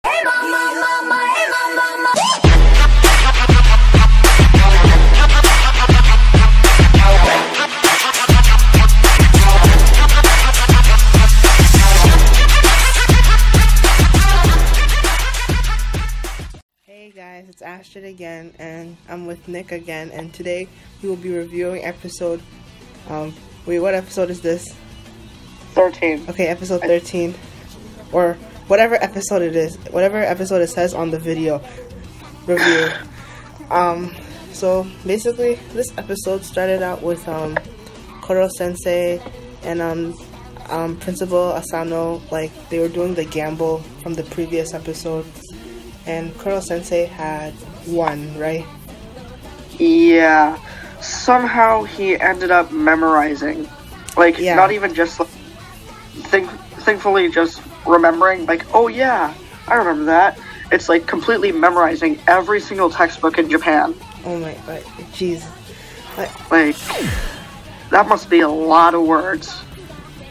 Hey mama, mama, hey mama. Hey guys, it's Astrid again, and I'm with Nick again, and today we will be reviewing episode, what episode is this? 13. Okay, episode 13, or whatever episode it is, whatever episode it says on the video review. So basically, this episode started out with, Koro Sensei and, Principal Asano, like, they were doing the gamble from the previous episode. And Koro Sensei had won, right? Yeah. Somehow he ended up memorizing. Like, not even just, like, thankfully just remembering, like, oh yeah, I remember that. It's like completely memorizing every single textbook in Japan. Oh my god, jeez. Like, that must be a lot of words.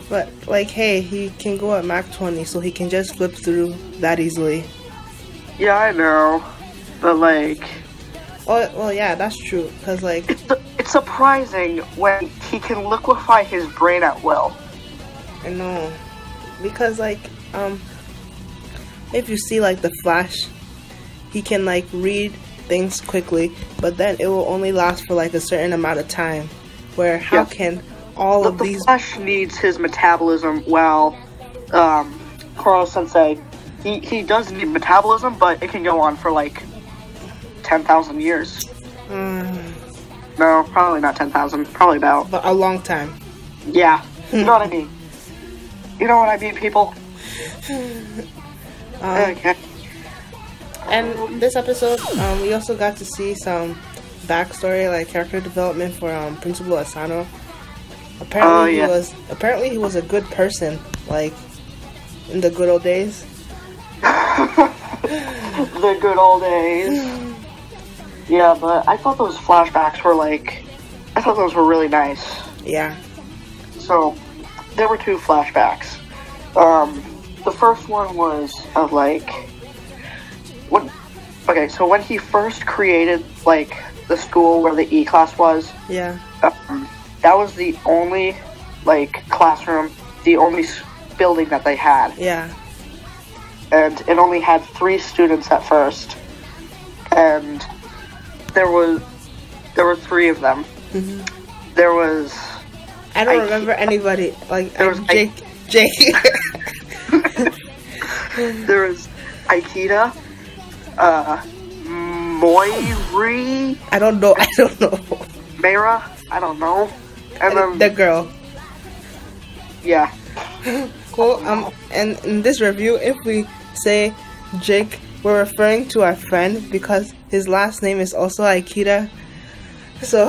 But, like, hey, he can go at Mach 20, so he can just flip through that easily. Yeah, I know, but like... Well, yeah, that's true, because, like... It's surprising when he can liquefy his brain at will. I know, because, like, if you see, like, the Flash, he can, like, read things quickly, but then it will only last for, like, a certain amount of time, where how can all of these... The Flash needs his metabolism, while, Koro Sensei... He does need metabolism, but it can go on for, like, 10,000 years. No, probably not 10,000. Probably about... But a long time. Yeah. You know what I mean? You know what I mean, people? Okay. And this episode, we also got to see some backstory, like, character development for, Principal Asano. Apparently he was a good person, like, in the good old days. The good old days. Yeah, but I thought those flashbacks were I thought those were really nice. Yeah. So, there were two flashbacks. The first one was of when he first created, like, the school where the E-class was. Yeah. That was the only, like, classroom, the only building that they had. Yeah. And it only had 3 students at first, and there were 3 of them. Mm-hmm. There was... I don't remember anybody. Like, there was Jake. There was Aikida, Moiri... I don't know. Meira? I don't know. And then... The girl. Yeah. Cool. And in this review, if we say Jake, we're referring to our friend because his last name is also Aikida. So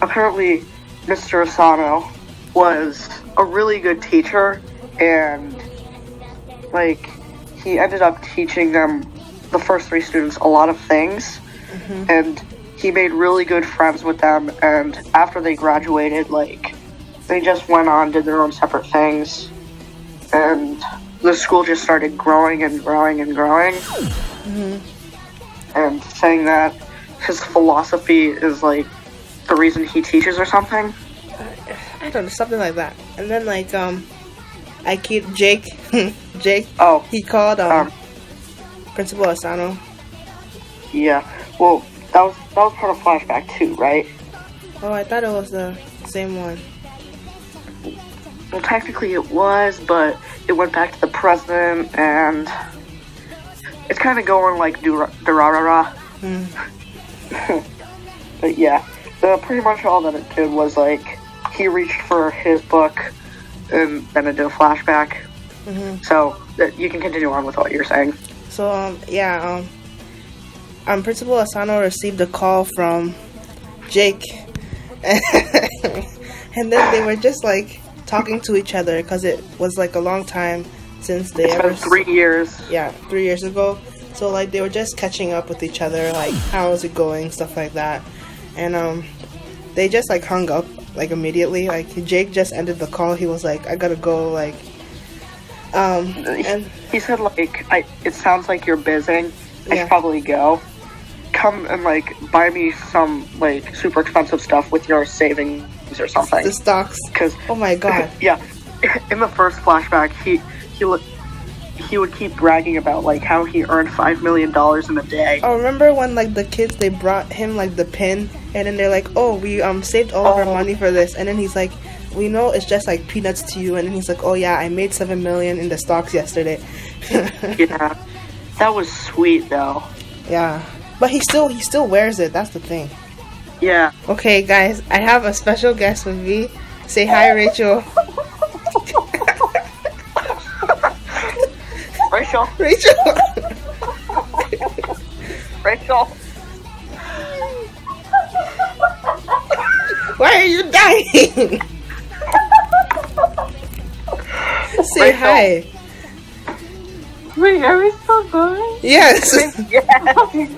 apparently Mr. Asano was a really good teacher, and like he ended up teaching them, the first 3 students, a lot of things. Mm-hmm. And he made really good friends with them, and after they graduated, like, they just went on, did their own separate things, and the school just started growing and growing and growing. Mm-hmm. And saying that his philosophy is, like, the reason he teaches or something. I don't know, something like that. And then, like, Jake, oh, he called, Principal Asano. Yeah, well, that was part of flashback 2, right? Oh, I thought it was the same one. Well, technically it was, but it went back to the present, and it's kind of going like Durarara. But yeah, pretty much all that it did was, like, he reached for his book, and then it did a flashback. Mm-hmm. So, you can continue on with what you're saying. So, Principal Asano received a call from Jake, and then they were just, like, talking to each other, because it was, like, a long time since they ever... It's been 3 years. Yeah, 3 years ago. So, like, they were just catching up with each other, like, how is it going, stuff like that. And, they just, like, hung up like immediately. Like Jake just ended the call. He was like, I gotta go. Like, and he said like, it sounds like you're busy. I Yeah. should probably go. Come and like buy me some like super expensive stuff with your savings or something. the stocks. Because Oh my god. yeah, in the first flashback, he would keep bragging about like how he earned $5 million in a day. Oh, remember when like the kids, they brought him like the pin, and then they're like, oh, we saved all of our money for this, and then he's like, we know it's just like peanuts to you, and then he's like, oh yeah, I made $7 million in the stocks yesterday. Yeah, that was sweet though. Yeah, but he still wears it. That's the thing. Yeah. Okay, guys, I have a special guest with me. Say hi, Rachel. Rachel. Rachel. Rachel. Why are you dying? Say Rachel. hi. Wait, are we still going? Yes. Yes.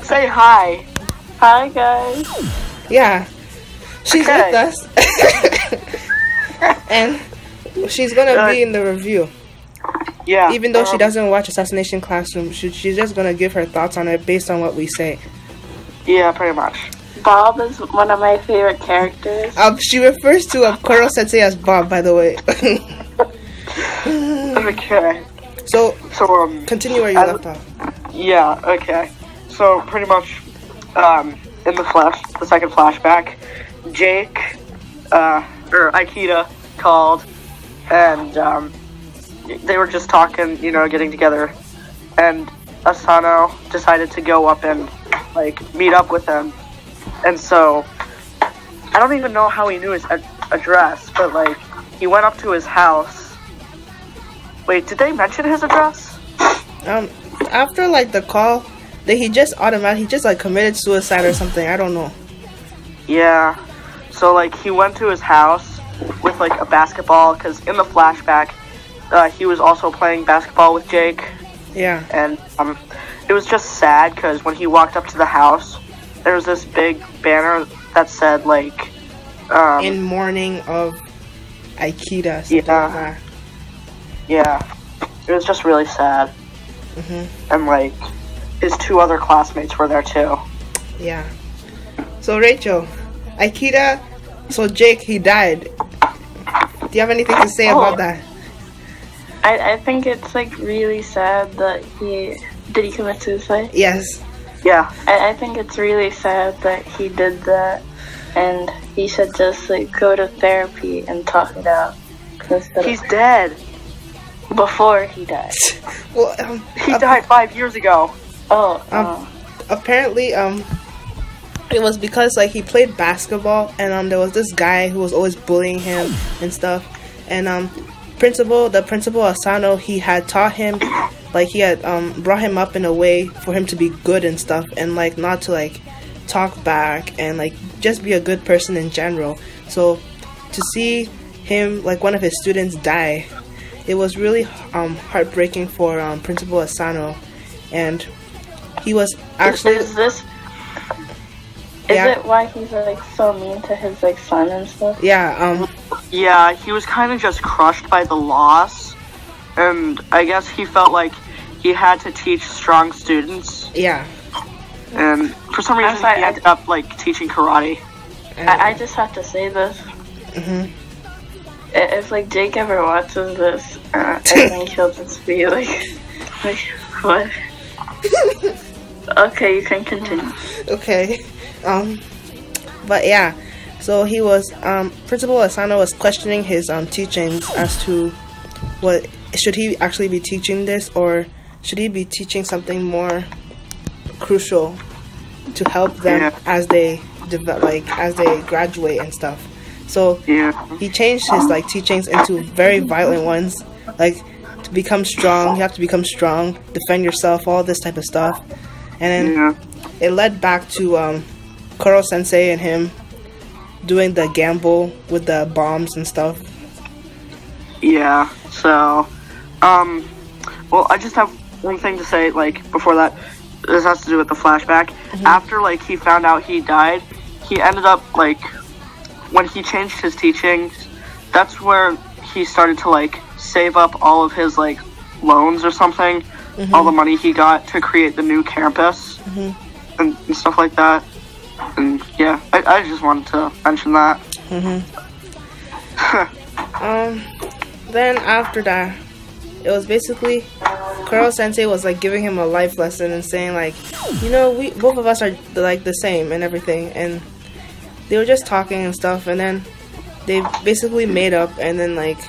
Say hi. Hi, guys. Yeah. She's Okay. with us. And she's gonna be in the review. Yeah. Even though she doesn't watch Assassination Classroom, she's just gonna give her thoughts on it based on what we say. Yeah, pretty much. Bob is one of my favorite characters. She refers to Koro Sensei as Bob, by the way. Okay. So, So continue where you as- left off. Yeah. Okay. So pretty much, in the second flashback, Jake, or Aikida called, and they were just talking, you know, getting together, and Asano decided to go up and like meet up with him, and so I don't even know how he knew his address, but like he went up to his house. Wait, did they mention his address? After like the call, that he just like committed suicide or something. I don't know. Yeah. So like he went to his house with like a basketball, because in the flashback, he was also playing basketball with Jake, Yeah. and it was just sad because when he walked up to the house, there was this big banner that said like, In mourning of Aikida. Something Yeah. like that. yeah, it was just really sad, and like his two other classmates were there too. Yeah. So Rachel, Aikida. So Jake, he died. Do you have anything to say about that? I think it's like really sad that he commit suicide? Yes. Yeah. I think it's really sad that he did that, and he should just like go to therapy and talk it out. He's dead. Before he died. Well, He died 5 years ago. apparently, it was because like he played basketball, and there was this guy who was always bullying him and stuff, and the principal Asano, he had taught him, like he had brought him up in a way for him to be good and stuff, and like not to like talk back, and like just be a good person in general. So to see him, like one of his students, die, it was really heartbreaking for Principal Asano, and he was actually Is Yeah. it why he's like so mean to his like son and stuff? yeah Yeah, he was kind of just crushed by the loss, and I guess he felt like he had to teach strong students, yeah. and for some reason sorry, he ended up like teaching karate. I just have to say this. Mhm. If like Jake ever watches this, I think he'll just be like what? Okay, you can continue. Okay. But yeah, so he was Principal Asano was questioning his teachings as to what should he actually be teaching this, or should he be teaching something more crucial to help them Yeah. as they as they graduate and stuff. So Yeah. he changed his like teachings into very violent ones, like to become strong. You have to become strong, defend yourself, all this type of stuff, and then Yeah. it led back to Koro Sensei and him doing the gamble with the bombs and stuff. Yeah. So, well, I just have one thing to say. Like before that, this has to do with the flashback. After like he found out he died, he ended up, like, when he changed his teachings, that's where he started to, like, save up all of his, like, loans or something, all the money he got to create the new campus, and stuff like that. And, yeah, I just wanted to mention that. Then after that, it was basically Kuro Sensei was like giving him a life lesson and saying like, you know, we both of us are like the same and everything, and they were just talking and stuff, and then they basically made up, and then like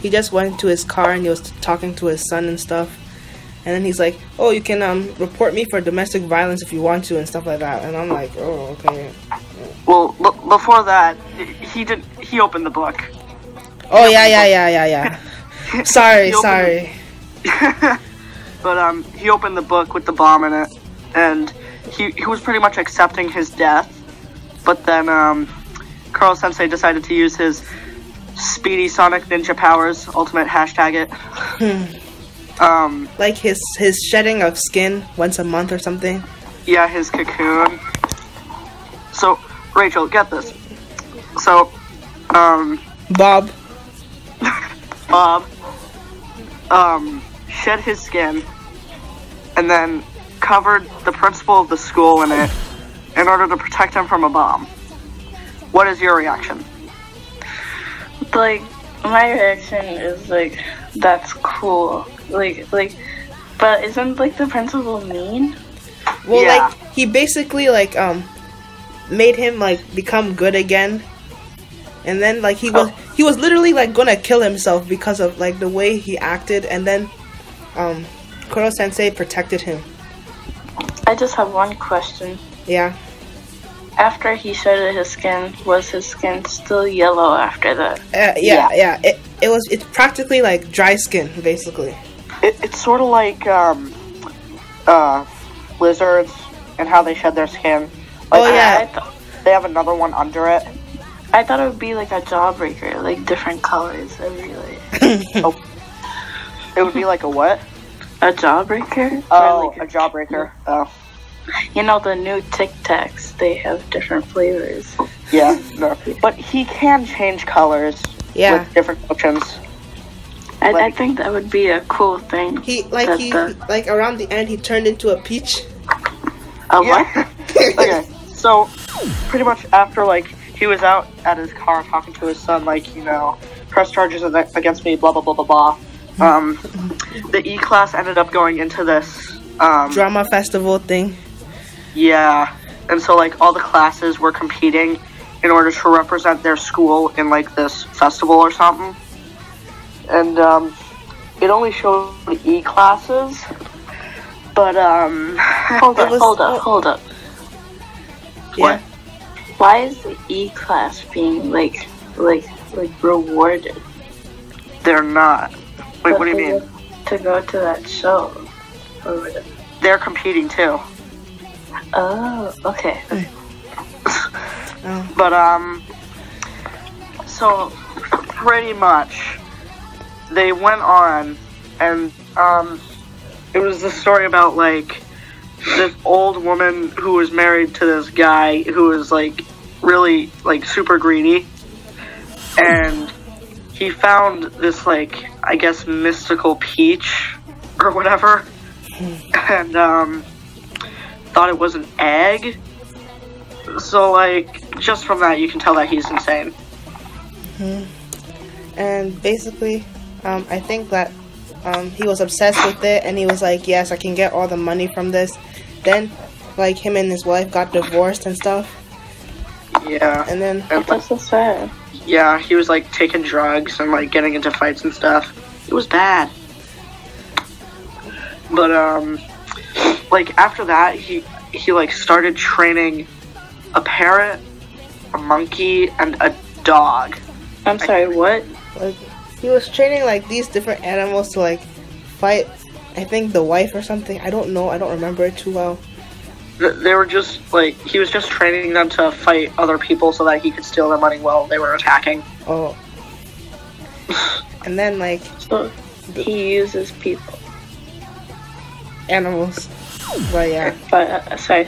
he just went to his car and he was talking to his son and stuff, and then he's like, oh, you can report me for domestic violence if you want to and stuff like that, and I'm like, oh, okay. Well, before that, he opened the book. Oh yeah. Sorry. But he opened the book with the bomb in it, and he was pretty much accepting his death. But then Kuro Sensei decided to use his Speedy Sonic Ninja powers, ultimate hashtag it. Like his shedding of skin once a month or something. Yeah, his cocoon. So Rachel, get this. So Bob shed his skin and then covered the principal of the school in it in order to protect him from a bomb. What is your reaction? Like, my reaction is like, that's cool. Like, but isn't like the principal mean? Well, Yeah. like he basically like made him like become good again, and then like he was literally like gonna kill himself because of like the way he acted, and then Kuro Sensei protected him. I just have one question. Yeah. After he shedded his skin, was his skin still yellow after that? Yeah. It's practically like dry skin, basically. It's sort of like lizards and how they shed their skin. Like, Oh yeah. they have another one under it. I thought it would be like a jawbreaker, like different colors every like. Oh, it would be like a what? A jawbreaker? Oh, Or like a jawbreaker. Oh, you know the new Tic Tacs, they have different flavors. yeah, no. But he can change colors Yeah. with different options. I think that would be a cool thing. He around the end he turned into a peach. A Yeah. what? Okay, so pretty much after like he was out at his car talking to his son, like, you know, press charges against me, blah blah blah blah blah. The E class ended up going into this Drama festival thing. Yeah, and so like all the classes were competing in order to represent their school in like this festival or something. And it only showed the E classes, but Hold up. Yeah. Why is the E class being like rewarded? they're not. Wait, what do you But they mean? get to go to that show or whatever. They're competing too. Oh, okay. But so pretty much they went on, and it was the story about like this old woman who was married to this guy who was like really like super greedy, and he found this like, I guess, mystical peach or whatever, and thought it was an egg. So like just from that you can tell that he's insane. And basically, I think that he was obsessed with it, and he was like, yes, I can get all the money from this. Then, like, him and his wife got divorced and stuff. Yeah. And then, That's so sad. Yeah, he was like taking drugs and like getting into fights and stuff. It was bad. But like after that he like started training a parrot, a monkey, and a dog. I'm sorry, what? like, he was training, like, these different animals to, like, fight, I think, the wife or something. I don't know. I don't remember it too well. They were just like, he was just training them to fight other people so that he could steal their money while they were attacking. Oh. And then, like, So he uses people. animals. But, yeah. But sorry.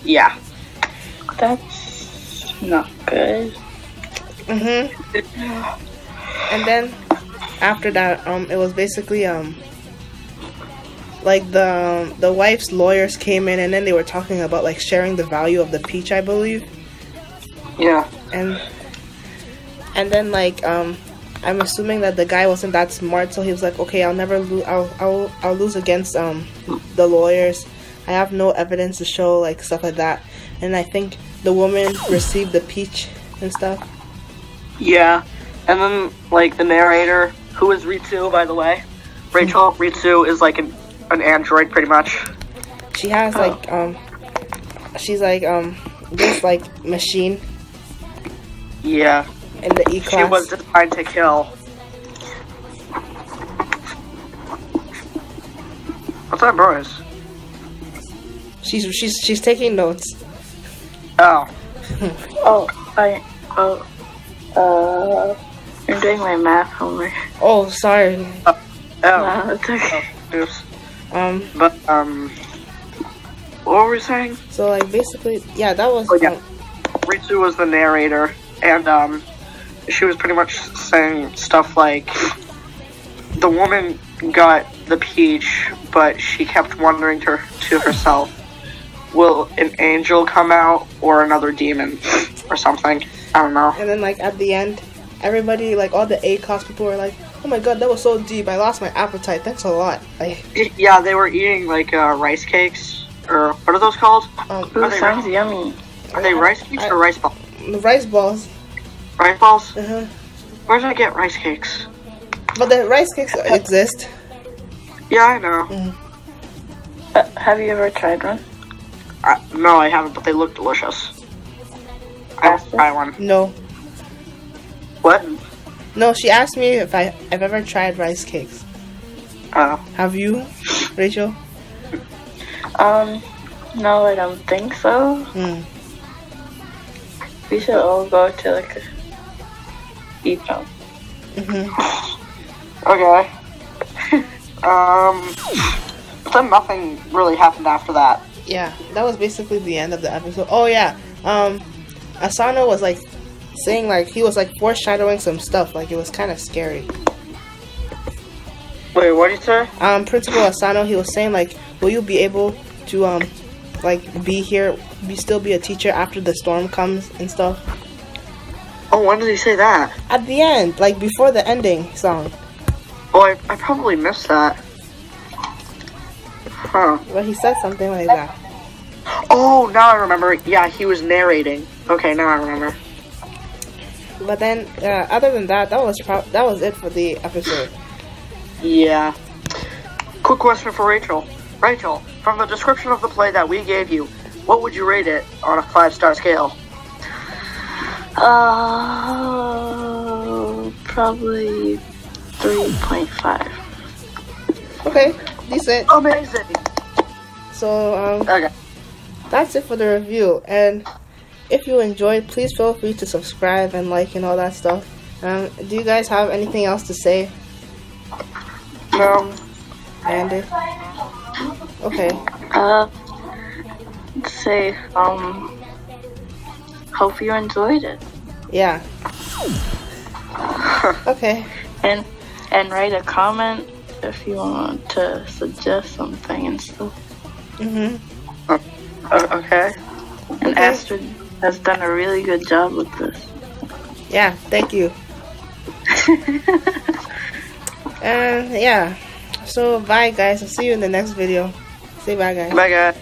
Yeah. That's not good. And then after that, it was basically like the wife's lawyers came in, and then they were talking about like sharing the value of the peach, I believe. Yeah. And then like I'm assuming that the guy wasn't that smart, so he was like, okay, I'll never lose. I'll lose against the lawyers. I have no evidence to show, like stuff like that. And I think the woman received the peach and stuff. Yeah. And then like the narrator, who is Ritsu, by the way. Rachel, Ritsu is like an android, pretty much. She has like she's like this like machine. Yeah. In the E class. She was designed to kill. What's that noise? She's taking notes. Oh. I'm doing my math homework. Oh, sorry. No, it's okay. Oops. But what were we saying? So like basically, yeah, that was. Ritsu was the narrator, and she was pretty much saying stuff like, the woman got the peach, but she kept wondering to herself, will an angel come out or another demon or something? I don't know. And then like at the end, everybody, like all the A class people were like, oh my god, that was so deep, I lost my appetite, thanks a lot. Yeah, they were eating like rice cakes, or what are those called? Sounds yummy. Are they rice cakes or rice balls? Rice balls. Rice balls? Uh-huh. Where did I get rice cakes? But the rice cakes exist. Yeah, I know. Have you ever tried one? No, I haven't, but they look delicious. I'll try one. No. What? No, she asked me if I've ever tried rice cakes. Have you, Rachel? No, I don't think so. We should all go to like a eat out. Okay. But then nothing really happened after that. Yeah, that was basically the end of the episode. Oh yeah, Asano was like saying like he was like foreshadowing some stuff, like it was kind of scary. Wait, what did you say? Principal Asano, he was saying like, will you be able to like be here, still be a teacher after the storm comes and stuff? Oh, when did he say that? At the end, like before the ending song. Oh, I probably missed that. Huh. But he said something like that. Oh, now I remember. Yeah, he was narrating. Okay, now I remember. But then, other than that, that was it for the episode. Yeah. Quick question for Rachel. Rachel, from the description of the play that we gave you, what would you rate it on a 5-star scale? Probably 3.5. Okay, decent. Amazing. So, Okay. that's it for the review. And if you enjoyed, please feel free to subscribe and like and all that stuff. Do you guys have anything else to say? No. Andy? Okay. Say, hope you enjoyed it. Yeah. Okay. And write a comment if you want to suggest something and stuff. Okay. And Astrid has done a really good job with this. Yeah, thank you. And yeah. So bye guys. I'll see you in the next video. Say bye guys. Bye, guys.